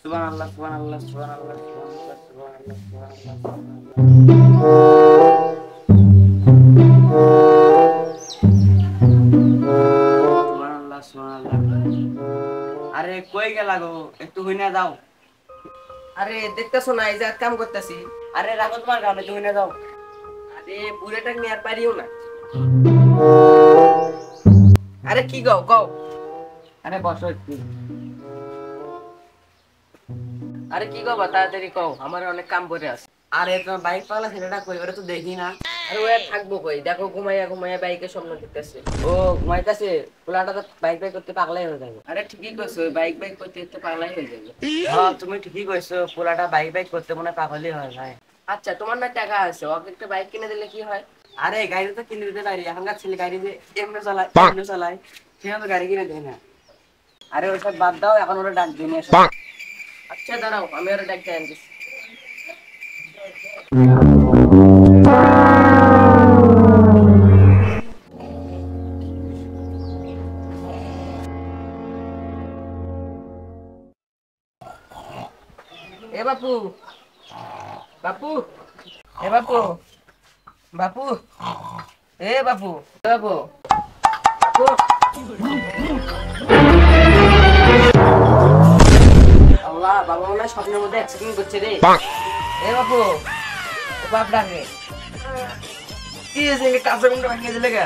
সুবহানাল্লাহ সুবহানাল্লাহ সুবহানাল্লাহ সুবহানাল্লাহ সুবহানাল্লাহ সুবহানাল্লাহ সুবহানাল্লাহ। আরে কই গেলা গো, একটু হইনা যাও। আরে দেখতেছো না এই যে কাম করতেছি। আরে রাখো তোমার গান, একটু হইনা যাও। আরে বুড়েটা নিয়ে আর পারিও না। আরে কি গাও গাও। আরে বসো একটু। আরে কি গাও তাড়াতাড়ি কও, আমার অনেক কাম পড়ে আছে। আরে তোমার বাইক পাগলা ছেলেটা কই, ওরে তো দেখি না। আরে ও আর থাকবো কই, দেখো ঘুমাইয়া ঘুমাইয়া বাইকের স্বপ্ন দেখতেছে। ও ঘুমাইতেছে, পোলাটা তো বাইক বাইক করতে পাগলাই হয়ে যাবে। আরে ঠিকই কইছো, বাইক বাইক করতে করতে পাগলাই হয়ে যাবে। হ্যাঁ তুমি ঠিকই কইছো, পোলাটা বাইক বাইক করতে মনে হয় পাগলই হয় ভাই। আচ্ছা তোমার না টাকা আছে, ওকে একটা বাইক কিনে দিলে কি হয়? আরে গাড়ি তো কিনে দিতে পারি, এখনকার ছেলে গাড়ি যে এমনি চালায় এমনি চালায়, সেখানে তো গাড়ি কিনে দেয় না। আরে ওসব বাদ দাও, এখন ওরা ডাক দিয়ে নিয়ে আসো। আচ্ছা দাঁড়াও, আমি ওরা ডাকতে আনতেছি। এ বাপু, বাপু, এ বাপু, বাপু, এ বাপু, এ বাপু, বাপু। আল্লাহ, বাবা মনে হয় স্বপ্নের মধ্যে অ্যাক্সিডেন্ট করছে রে। এ বাপু, ও বাপ ডাকে। কি হয়েছে, কাঁচা গুন্ডা ভাঙিয়ে দিলে গা?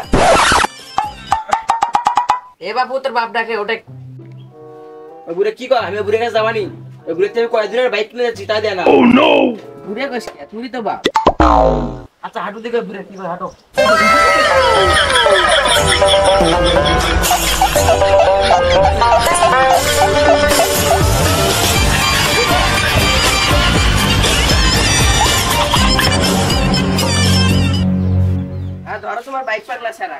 এ বাপু, তোর বাপ ডাকে, ওটা। ওই বুড়ে কি কর, আমি ওই বুড়ে কাছে যাবানি। ওই বুড়ে থেকে কয়েকদিনের বাইক কিনে যাচ্ছি, তাই দেয় না। ঘুরে গেছ কে, তুই তো বাপ। আচ্ছা হাঁটু দেখে বুড়ে কি করে হাঁটো। হ্যাঁ ধরো তোমার বাইক পাগলা ছাড়া,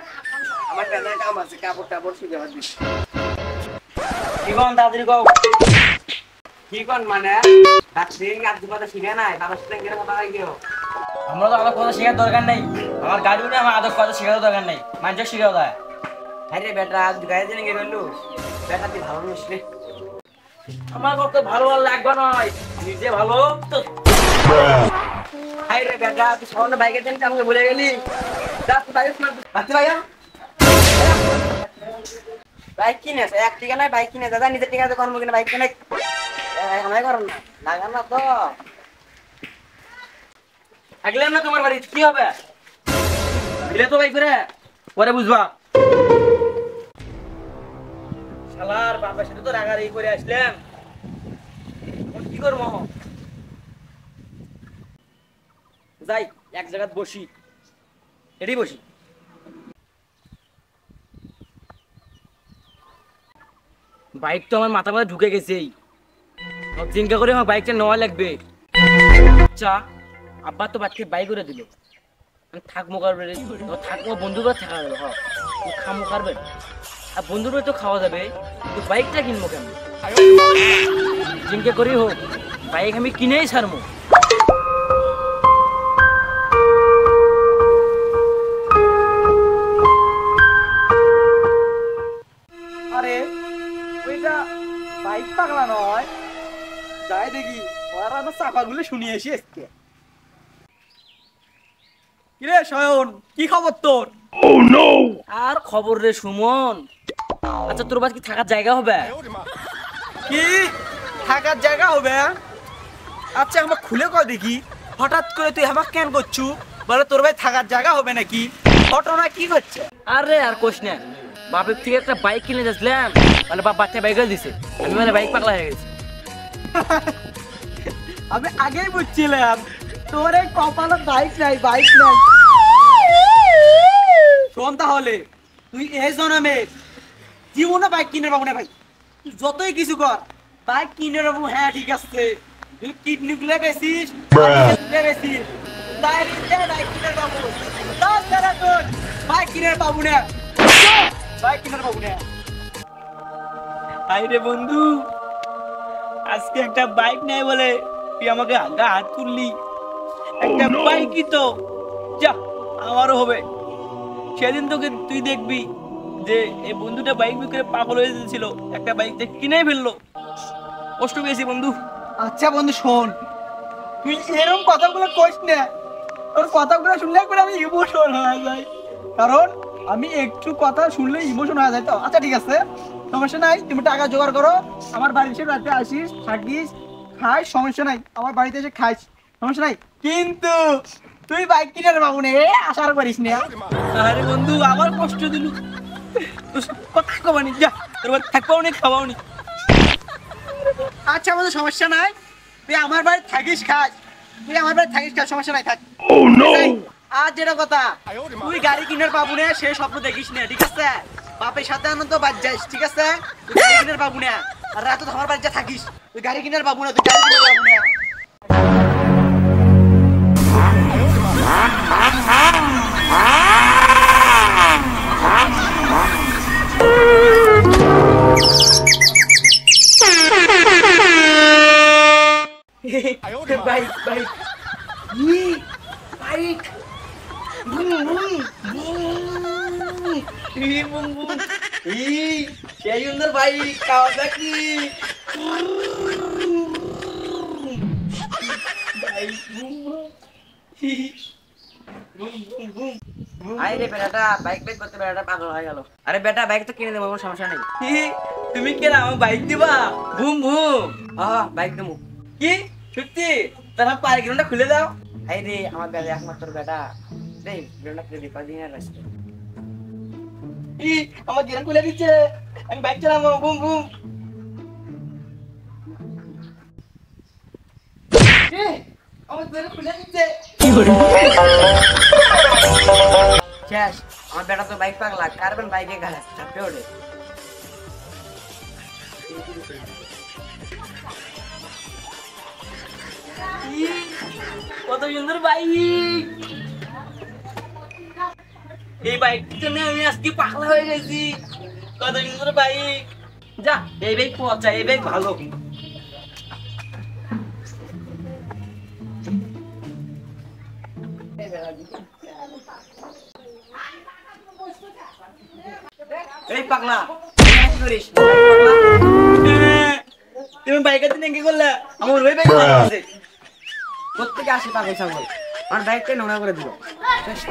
আমার পেশার কাম আছে, কাপড় টাপড় শুয়ে দিচ্ছি। কি কন তাড়াতাড়ি কও। কি কন মানে ডাক্তারিং আজ কথা শিখে নাই, বাবার সাথে গেলে কথা হয় কেউ। আমরা তো আদর কথা শেখার দরকার নেই, আমার গাড়ি উঠে আমার আদর কথা শেখার দরকার নেই, মানুষের শিখাও দেয়। হ্যাঁ রে বেটা, আজ গাড়ি দিনে গেল বেটা, তুই ভালো নিস রে। আমার কত ভালো আর লাগবে নয়, নিজে ভালো তো। হাই রে বেটা, তুই সামনে বাইকের দিন আমাকে ভুলে গেলি। বাইক কিনেছে, এক টিকা নাই বাইক কিনে দাদা, নিজের টিকা করবো কিনা বাইক কিনে আমায় করো না, লাগান না তো। থাকলাম না তোমার বাড়ি, কি হবে দিলে তো বাইক করে পরে বুঝবা। শালার বাবার সাথে তো রাগারাগি করে আসলাম, কি করবো। যাই এক জায়গায় বসি, এটাই বসি। বাইক তো আমার মাথা মাথা ঢুকে গেছেই, চিন্তা করে আমার বাইকটা নেওয়া লাগবে। আচ্ছা আব্বা তো বাচ্চা বাইক করে দিল, থাকবো কারবে, থাকবো বন্ধু করে থাকা যাবে, হ্যাঁ খামো কারবে আর বন্ধুর তো খাওয়া যাবে, তো বাইকটা কিনবো কেন? চিন্তা করি হোক, বাইক আমি কিনেই ছাড়বো। আরে ওইটা বাইক পাগলা নয়, যাই দেখি ওরা আমার চাপাগুলো শুনিয়ে এসে আজকে। কিরে শয়ন, কি খবর তোর? আর খবর রে সুমন। আচ্ছা তোর বাস কি থাকার জায়গা হবে? কি থাকার জায়গা হবে? আচ্ছা আমাকে খুলে কয় দেখি, হঠাৎ করে তুই আমাকে কেন করছু? বলে তোর ভাই থাকার জায়গা হবে নাকি? ঘটনা কি হচ্ছে? আরে আর কোশ না, বাপের থেকে একটা বাইক কিনে যাচ্ছিলাম, মানে বাপ বাচ্চা বাইক দিছে, আমি মানে বাইক পাগলা হয়ে গেছি। আমি আগেই বুঝছিলাম তোর এই কপালে বাইক নাই, বাইক নাই। শোন তাহলে, তুই এই জন্মে জীবনে বাইক কিনে পাবো না ভাই, তুই যতই কিছু কর বাইক কিনে পাবো। হ্যাঁ ঠিক আছে, তুই কিডনি গুলো গেছিস, গেছিস বাইক কিনে পাবো, তাছাড়া তোর বাইক কিনে পাবো না, বাইক কিনে পাবো না। আরে বন্ধু, আজকে একটা বাইক নাই বলে তুই আমাকে হাত তুললি, একটা বাইকই তো যা আমারও হবে। সেদিন তোকে তুই দেখবি যে এই বন্ধুটা বাইক বিক্রি পাগল হয়ে গেছিল, একটা বাইক কিনে ফেললো। কষ্ট পেয়েছি বন্ধু। আচ্ছা বন্ধু শোন, তুই এরকম কথাগুলো কইস না। তোর কথাগুলো শুনলে একবার আমি ইমোশন হয়ে যাই, কারণ আমি একটু কথা শুনলে ইমোশন হয়ে যায়। তো আচ্ছা ঠিক আছে, সমস্যা নাই, তুমি টাকা জোগাড় করো, আমার বাড়িতে এসে রাতে আসিস, থাকিস, খাইস, সমস্যা নাই, আমার বাড়িতে এসে খাইস, সমস্যা নাই। কিন্তু তুই বাইক কিনে পাবো না, আশার করিস না। আরে বন্ধু আমার কষ্ট দিল, তোর সাথে কথা কবানি, যা তোর বাড়ি থাকবাও নি খাওয়াও নি। আচ্ছা বন্ধু সমস্যা নাই, তুই আমার বাড়ি থাকিস খাস, তুই আমার বাড়ি থাকিস খাস, সমস্যা নাই, থাক। আর যেটা কথা, তুই গাড়ি কিনার পাবো না সে স্বপ্ন দেখিস না, ঠিক আছে? বাপের সাথে আনন্দ বাদ যাইস, ঠিক আছে? তুই গাড়ি কিনার পাবো না, আর রাতে তো আমার বাড়ি যা থাকিস, তুই গাড়ি কিনার পাবো না, তুই গাড়ি কিনার পাবো না। বাইক বাইক বাইক সেই সুন্দর বাইক কাওয়াসাকি আরে বেটাটা বাইক বাইক করতে বেটাটা পাগল হয়ে গেল। আরে বেটা বাইক তো কিনে দেবো, কোনো সমস্যা নেই। তুমি কে আমার বাইক দিবা? Boom boom. বাইক দেবো। কি সত্যি? তারা পার্কিংটা খুলে দাও। এই রে আমার বেটা, একমাত্র বেটা রে, বেটা খুলে দি, কদিনের রাস্তা। আমার গেরান খুলে দিচ্ছে, আমি বাইক চালাবো, বুম বুম। আমার গেরান খুলে দিচ্ছে। শেষ, আমার বেটা তো বাইক পাগলা, কার্বন বাইকে গাড়ি চাপে ওঠে। কত সুন্দর বাইক! এই বাইকটার জন্য আমি আজকে পাগলা হয়ে গেছি। কত সুন্দর বাইক! যা, এই বাইক পচা, এই বাইক ভালো। এই পাগলা, কি করিস? তুমি বাইকের দিন কি করলে? আমার ওই বাইক আছে। কোত্থেকে আসে পাগল ছাগল? আমার বাইকটা নোংরা করে দিল। শেষ।